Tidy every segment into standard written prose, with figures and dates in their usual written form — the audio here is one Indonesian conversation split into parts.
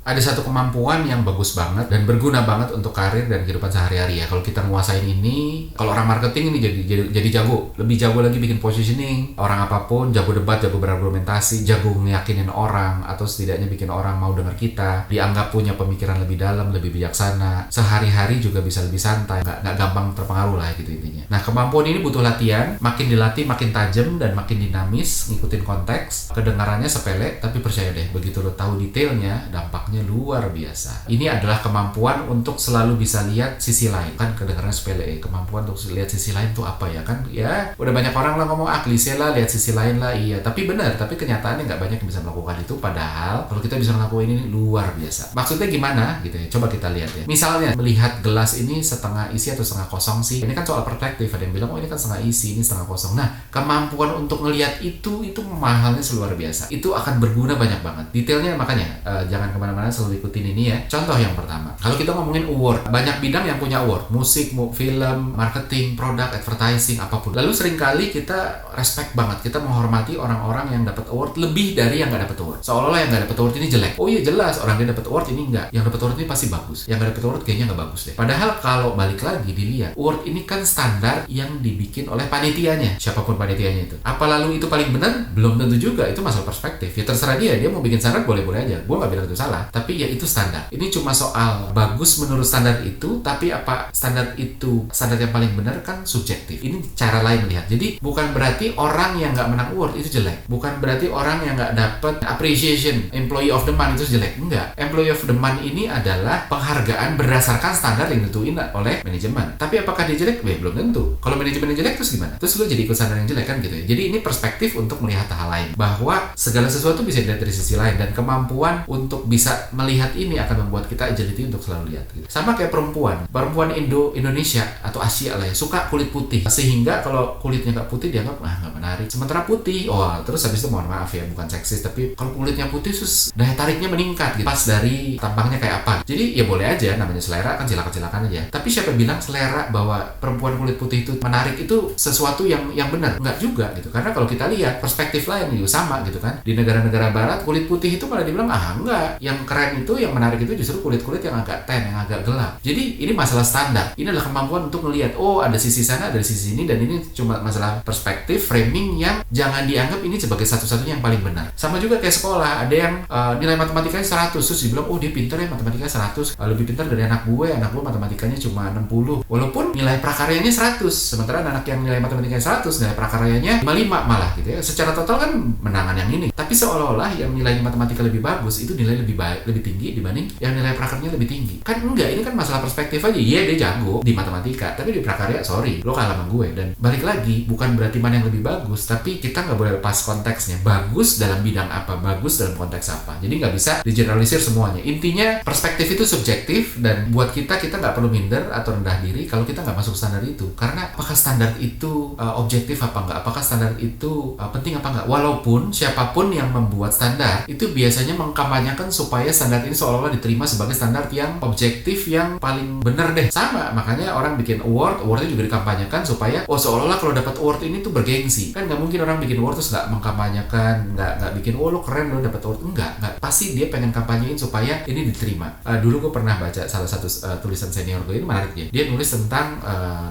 Ada satu kemampuan yang bagus banget dan berguna banget untuk karir dan kehidupan sehari-hari ya. Kalau kita nguasain ini, kalau orang marketing ini jadi jago, lebih jago lagi bikin positioning. Orang apapun, jago debat, jago berargumentasi, jago ngeyakinin orang, atau setidaknya bikin orang mau denger kita. Dianggap punya pemikiran lebih dalam, lebih bijaksana. Sehari-hari juga bisa lebih santai, nggak gampang terpengaruh lah gitu intinya. Nah, kemampuan ini butuh latihan. Makin dilatih, makin tajam dan makin dinamis, ngikutin konteks. Kedengarannya sepele, tapi percaya deh, begitu lo tahu detailnya, dampaknya luar biasa. Ini adalah kemampuan untuk selalu bisa lihat sisi lain. Kan kedengarannya sepele, kemampuan untuk lihat sisi lain tuh apa ya? Kan ya udah banyak orang lah ngomong klise lah, lihat sisi lain lah. Iya, tapi benar, tapi kenyataannya nggak banyak yang bisa melakukan itu. Padahal kalau kita bisa melakukan ini luar biasa. Maksudnya gimana gitu ya? Coba kita lihat ya. Misalnya melihat gelas ini setengah isi atau setengah kosong sih. Ini kan soal perspektif. Ada yang bilang ini kan setengah isi, ini setengah kosong. Nah, kemampuan untuk ngelihat itu mahalnya luar biasa. Itu akan berguna banyak banget. Detailnya makanya jangan kemana-mana, selalu ikutin ini ya. Contoh yang pertama, kalau kita ngomongin award, banyak bidang yang punya award, musik, film, marketing, produk, advertising, apapun. Lalu seringkali kita respect banget, kita menghormati orang-orang yang dapat award lebih dari yang nggak dapat award. Seolah-olah yang nggak dapat award ini jelek. Oh iya jelas, orang dia dapat award ini enggak. Yang dapat award ini pasti bagus. Yang nggak dapat award kayaknya nggak bagus deh. Padahal kalau balik lagi dilihat, award ini kan standar yang dibikin oleh panitianya, siapapun panitianya itu. Apa lalu itu paling benar? Belum tentu juga. Itu masalah perspektif. Ya terserah dia mau bikin standar boleh-boleh aja. Gue nggak bilang itu salah. Tapi ya itu standar. Ini cuma soal bagus menurut standar itu, tapi apa standar itu standar yang paling benar kan subjektif. Ini cara lain melihat. Jadi bukan berarti orang yang nggak menang award itu jelek. Bukan berarti orang yang nggak dapat appreciation, employee of the month itu jelek. Enggak. Employee of the month ini adalah penghargaan berdasarkan standar yang ditentuin oleh manajemen. Tapi apakah dia jelek? Belum tentu. Kalau manajemennya jelek terus gimana? Terus lo jadi ikut standar yang jelek kan gitu ya. Jadi ini perspektif untuk melihat hal lain. Bahwa segala sesuatu bisa dilihat dari sisi lain, dan kemampuan untuk bisa melihat ini akan membuat kita agility untuk selalu lihat gitu. Sama kayak perempuan Indonesia atau Asia lah ya, suka kulit putih, sehingga kalau kulitnya nggak putih dianggap nggak menarik. Sementara putih, terus habis itu mohon maaf ya, bukan seksis, tapi kalau kulitnya putih terus daya tariknya meningkat gitu, pas dari tampangnya kayak apa. Jadi ya boleh aja, namanya selera kan, silakan aja. Tapi siapa bilang selera bahwa perempuan kulit putih itu menarik itu sesuatu yang benar? Nggak juga gitu. Karena kalau kita lihat perspektif lain juga sama gitu kan. Di negara-negara barat kulit putih itu malah dibilang enggak. Yang keren itu, yang menarik itu justru kulit-kulit yang agak tan, yang agak gelap. Jadi ini masalah standar. Ini adalah kemampuan untuk melihat, ada sisi sana, ada sisi sini, dan ini cuma masalah perspektif, framing yang jangan dianggap ini sebagai satu-satunya yang paling benar. Sama juga kayak sekolah, ada yang nilai matematikanya 100, terus dibilang dia pintar ya, matematikanya 100, lebih pintar dari anak gue matematikanya cuma 60. Walaupun nilai prakaryanya 100, sementara anak yang nilai matematikanya 100, nilai prakaryanya 55 malah gitu ya. Secara total kan menangan yang ini. Tapi seolah-olah yang nilai matematika lebih bagus itu nilai lebih baik, lebih tinggi dibanding yang nilai prakaryanya lebih tinggi. Kan enggak, ini kan masalah perspektif aja. Iya, dia jago di matematika, tapi di prakarya sorry, lo kalah sama gue. Dan balik lagi, bukan berarti mana yang lebih bagus, tapi kita nggak boleh lepas konteksnya. Bagus dalam bidang apa, bagus dalam konteks apa. Jadi nggak bisa digeneralisir semuanya. Intinya perspektif itu subjektif, dan buat kita nggak perlu minder atau rendah diri kalau kita nggak masuk standar itu. Karena apakah standar itu objektif apa enggak? Apakah standar itu penting apa enggak? Walaupun siapapun yang membuat standar itu biasanya mengkampanyekan supaya standar ini seolah-olah diterima sebagai standar yang objektif, yang paling benar deh. Sama, makanya orang bikin awardnya juga dikampanyekan supaya seolah-olah kalau dapat award ini tuh bergengsi. Kan nggak mungkin orang bikin award terus nggak mengkampanyekan, nggak bikin lo keren lo dapat award. Enggak. Pasti dia pengen kampanyein supaya ini diterima. Dulu gue pernah baca salah satu tulisan senior gue, ini menarik ya. Dia nulis tentang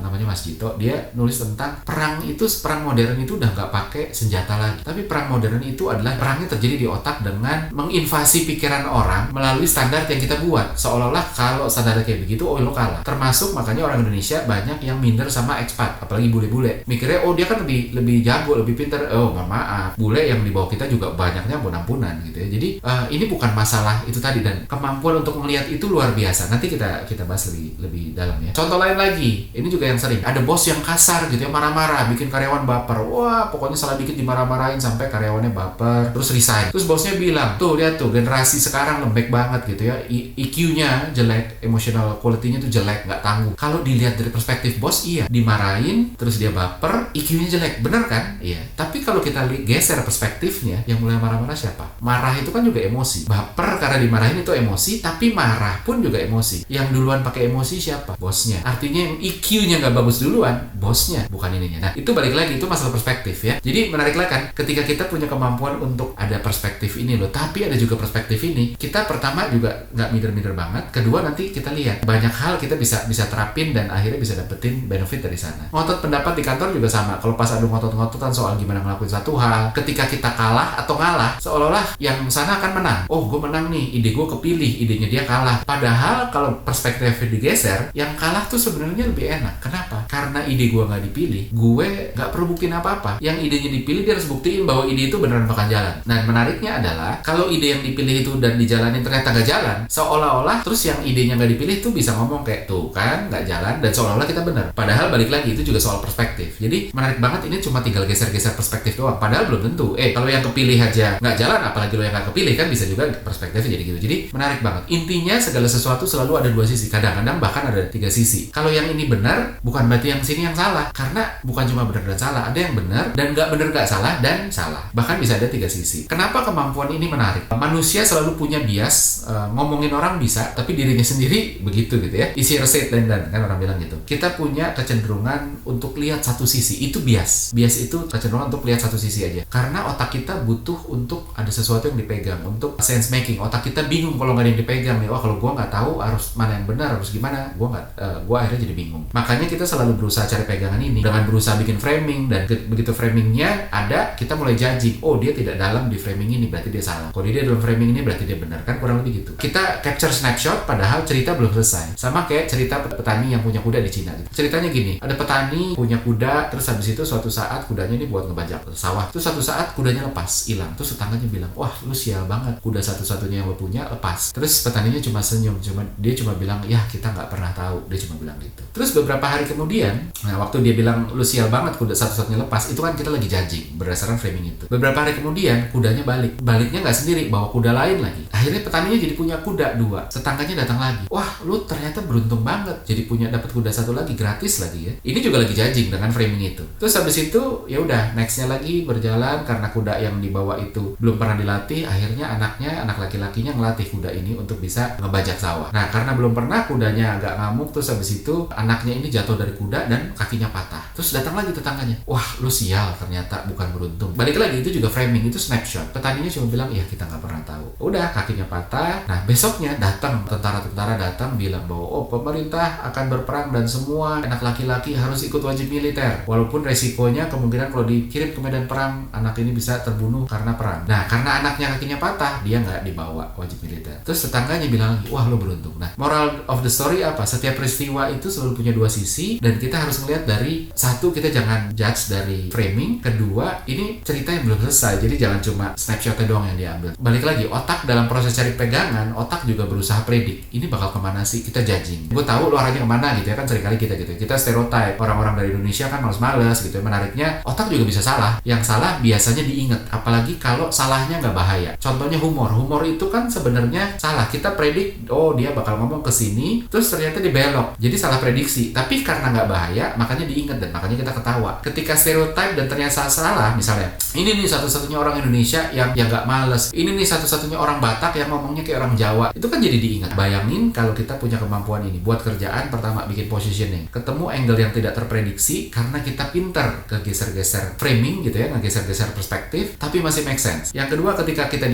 namanya Mas Jito. Dia nulis tentang perang modern itu udah nggak pakai senjata lagi. Tapi perang modern itu adalah perangnya terjadi di otak dengan menginvasi pikiran orang melalui standar yang kita buat. Seolah-olah kalau standar kayak begitu, lo kalah. Termasuk makanya orang Indonesia banyak yang minder sama expat, apalagi bule-bule. Mikirnya dia kan lebih jago, lebih pintar. Maaf, bule yang di bawah kita juga banyaknya ampun-ampunan gitu ya. Jadi ini bukan masalah itu tadi, dan kemampuan untuk melihat itu luar biasa. Nanti kita bahas lebih dalam ya. Contoh lain lagi, ini juga yang sering. Ada bos yang kasar gitu ya, marah-marah, bikin karyawan baper. Wah, pokoknya salah dikit dimarah-marahin sampai karyawannya baper, terus resign. Terus bosnya bilang, tuh lihat tuh generasi sekarang lembek banget gitu ya. EQ-nya jelek, emotional quality-nya tuh jelek, nggak tangguh. Kalau dilihat dari perspektif bos, iya, dimarahin, terus dia baper, EQ-nya jelek, bener kan? Iya. Tapi kalau kita geser perspektifnya, yang mulai marah-marah siapa? Marah itu kan juga emosi. Baper karena dimarahin itu emosi, tapi marah pun juga emosi. Yang duluan pakai emosi siapa? Bosnya. Artinya yang EQ-nya nggak bagus duluan, bosnya, bukan ininya. Nah, itu balik lagi, itu masalah perspektif ya. Jadi menarik lah kan, ketika kita punya kemampuan untuk ada perspektif ini loh, tapi ada juga perspektif ini, kita pertama juga nggak minder-minder banget, kedua nanti kita lihat banyak hal kita bisa terapin dan akhirnya bisa dapetin benefit dari sana. Ngotot pendapat di kantor juga sama. Kalau pas ada ngotot-ngototan soal gimana ngelakuin satu hal, ketika kita kalah atau ngalah, seolah-olah yang sana akan menang. Oh, gue menang nih, ide gue kepilih, idenya dia kalah. Padahal kalau perspektifnya digeser, yang kalah tuh sebenarnya lebih enak. Kenapa? Karena ide gue nggak dipilih, gue nggak perlu buktiin apa-apa. Yang idenya dipilih, dia harus buktiin bahwa ide itu beneran bakal jalan. Nah, menariknya adalah kalau ide yang dipilih itu dan dijalanin ternyata nggak jalan, seolah-olah terus yang idenya nggak dipilih tuh bisa ngomong kayak tuh kan nggak jalan, dan seolah-olah kita bener. Padahal balik lagi itu juga soal perspektif. Jadi menarik banget, ini cuma tinggal geser-geser perspektif doang. Padahal belum tentu. Kalau yang kepilih aja nggak jalan, apalagi lo yang nggak kepilih, kan bisa juga perspektifnya jadi gitu. Jadi menarik banget. Intinya segala sesuatu selalu ada dua sisi. Kadang-kadang bahkan ada 3 sisi. Kalau yang ini benar, bukan berarti yang sini yang salah. Karena bukan cuma benar dan salah. Ada yang benar dan nggak benar nggak salah dan salah. Bahkan bisa ada 3 sisi. Kenapa kemampuan ini menarik? Manusia selalu punya bias, ngomongin orang bisa, tapi dirinya sendiri begitu gitu ya. Isi reset dan kan orang bilang gitu. Kita punya kecenderungan untuk lihat satu sisi. Itu bias. Bias itu kecenderungan untuk lihat satu sisi aja. Karena otak kita butuh untuk ada sesuatu yang dipegang, untuk sense making. Otak kita bingung kalau nggak ada yang dipegang nih. Wah, kalau gue nggak tahu harus mana yang benar, harus gimana, gue akhirnya jadi bingung. Makanya kita selalu berusaha cari pegangan ini dengan berusaha bikin framing, dan begitu framingnya ada, kita mulai judging. Oh, dia tidak dalam di framing ini, berarti dia salah. Kalau dia dalam framing ini, berarti dia benar. Kan kurang lebih gitu. Kita capture snapshot padahal cerita belum selesai. Sama kayak cerita petani yang punya kuda di Cina gitu. Ceritanya gini, ada petani punya kuda, terus habis itu suatu saat kudanya ini buat ngebajak sawah. Terus suatu saat kudanya lepas, hilang. Terus tetangganya bilang, wah lu sial banget, kuda satu-satunya yang lo punya lepas. Terus petaninya cuma senyum, dia cuma bilang, ya kita nggak pernah tahu. Dia cuma bilang gitu. Terus beberapa hari kemudian, nah waktu dia bilang lu sial banget, kuda satu-satunya lepas, itu kan kita lagi judging berdasarkan framing itu. Beberapa hari kemudian kudanya baliknya nggak sendiri, bawa kuda lain lagi. Akhirnya petaninya jadi punya kuda 2. Tetangganya datang lagi, wah lu ternyata beruntung banget, jadi dapat kuda 1 lagi gratis lagi ya. Ini juga lagi judging dengan framing itu. Terus habis itu ya udah, nextnya lagi berjalan, karena kuda yang dibawa itu belum pernah dilatih. Akhirnya anak laki-lakinya ngelatih kuda ini untuk bisa ngebajak sawah. Nah, karena belum pernah, kudanya agak ngamuk. Terus habis itu anaknya ini jatuh dari kuda dan kakinya patah. Terus datang lagi tetangganya, wah lu sial, ternyata bukan beruntung. Balik lagi, itu juga framing, itu snapshot. Petaninya cuma bilang, ya kita nggak pernah tahu. Udah, kakinya patah. Nah, besoknya datang tentara datang bilang bahwa oh, pemerintah akan berperang dan semua anak laki-laki harus ikut wajib militer. Walaupun resikonya kemungkinan kalau dikirim ke medan perang, anak ini bisa terbunuh karena perang. Nah, karena anaknya kakinya patah, dia nggak dibawa wajib militer. Terus tetangganya bilang lagi, wah lo beruntung. Nah, moral of the story apa? Setiap peristiwa itu selalu punya 2 sisi, dan kita harus melihat dari satu, kita jangan judge dari framing. Kedua, ini cerita yang belum selesai, jadi jangan cuma snapshotnya doang yang diambil. Balik lagi, otak dalam proses cari pegangan, otak juga berusaha predik. Ini bakal kemana sih? Kita judging. Gue tahu lo arahnya kemana gitu ya kan, seringkali kita gitu. Kita stereotype orang-orang dari Indonesia kan males-males gitu ya. Menariknya, otak juga bisa salah. Yang salah biasanya diinget, apalagi kalau salahnya nggak bahaya. Contohnya humor. Humor itu kan sebenarnya salah. Kita predik, oh dia bakal ngomong ke sini, terus ternyata dibelok. Jadi salah prediksi. Tapi karena nggak bahaya, makanya diinget dan makanya kita ketawa. Ketika stereotype dan ternyata salah, misalnya, ini nih satu-satunya orang Indonesia yang nggak males. Ini nih satu-satunya orang Batak yang ngomongnya kayak orang Jawa. Itu kan jadi diingat. Bayangin kalau kita punya kemampuan ini. Buat kerjaan, pertama bikin positioning. Ketemu angle yang tidak terprediksi karena kita pinter ke geser-geser framing gitu ya, ngegeser-geser perspektif, tapi masih make sense. Yang kedua, ketika kita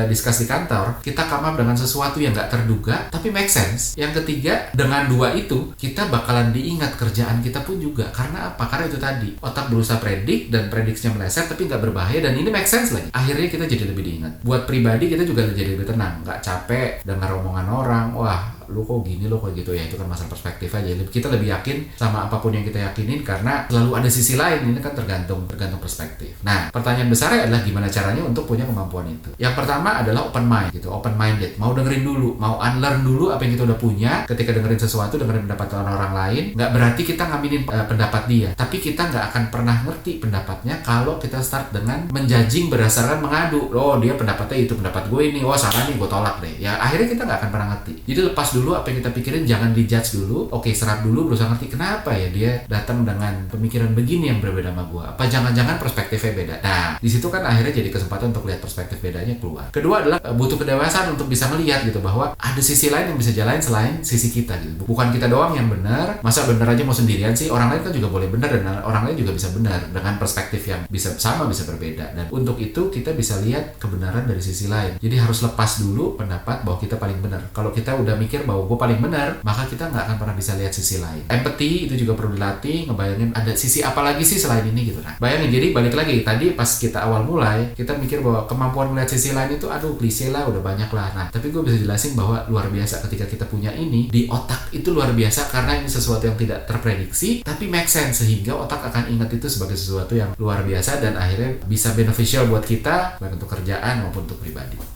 discuss di kantor, kita come up dengan sesuatu yang nggak terduga, tapi make sense. Yang ketiga, dengan 2 itu, kita bakalan diingat kerjaan kita pun juga. Karena apa? Karena itu tadi, otak berusaha predik dan prediksinya meleset, tapi nggak berbahaya, dan ini make sense lagi. Akhirnya kita jadi lebih diingat. Buat pribadi, kita juga jadi lebih tenang, nggak capek dengar omongan orang, wah lu kok gini, lu kok gitu ya. Itu kan masalah perspektif aja. Kita lebih yakin sama apapun yang kita yakinin karena selalu ada sisi lain. Ini kan tergantung perspektif. Nah, pertanyaan besarnya adalah gimana caranya untuk punya kemampuan itu. Yang pertama adalah open mind gitu, open minded. Mau dengerin dulu, mau unlearn dulu apa yang kita udah punya. Ketika dengerin sesuatu, dengerin pendapat orang lain, nggak berarti kita ngaminin pendapat dia, tapi kita nggak akan pernah ngerti pendapatnya kalau kita start dengan menjudging berdasarkan mengadu. Oh, dia pendapatnya itu, pendapat gue ini, oh salah nih, gue tolak deh. Ya akhirnya kita nggak akan pernah ngerti. Jadi lepas lepas dulu apa yang kita pikirin, jangan dijudge dulu. Oke, serap dulu, berusaha ngerti kenapa ya dia datang dengan pemikiran begini yang berbeda sama gue. Apa jangan-jangan perspektifnya beda. Nah, di situ kan akhirnya jadi kesempatan untuk lihat perspektif bedanya keluar. Kedua adalah butuh kedewasaan untuk bisa melihat gitu bahwa ada sisi lain yang bisa jalanin selain sisi kita gitu. Bukan kita doang yang benar. Masa benar aja mau sendirian sih? Orang lain kan juga boleh benar dan orang lain juga bisa benar dengan perspektif yang bisa sama bisa berbeda. Dan untuk itu kita bisa lihat kebenaran dari sisi lain. Jadi harus lepas dulu pendapat bahwa kita paling benar. Kalau kita udah mikir bahwa gue paling benar, maka kita nggak akan pernah bisa lihat sisi lain. Empathy itu juga perlu dilatih, ngebayangin ada sisi apa lagi sih selain ini gitu. Nah, bayangin, jadi balik lagi tadi pas kita awal mulai, kita mikir bahwa kemampuan melihat sisi lain itu aduh klise lah, udah banyak lah. Nah, tapi gue bisa jelasin bahwa luar biasa ketika kita punya ini di otak itu luar biasa karena ini sesuatu yang tidak terprediksi tapi make sense, sehingga otak akan ingat itu sebagai sesuatu yang luar biasa dan akhirnya bisa beneficial buat kita baik untuk kerjaan maupun untuk pribadi.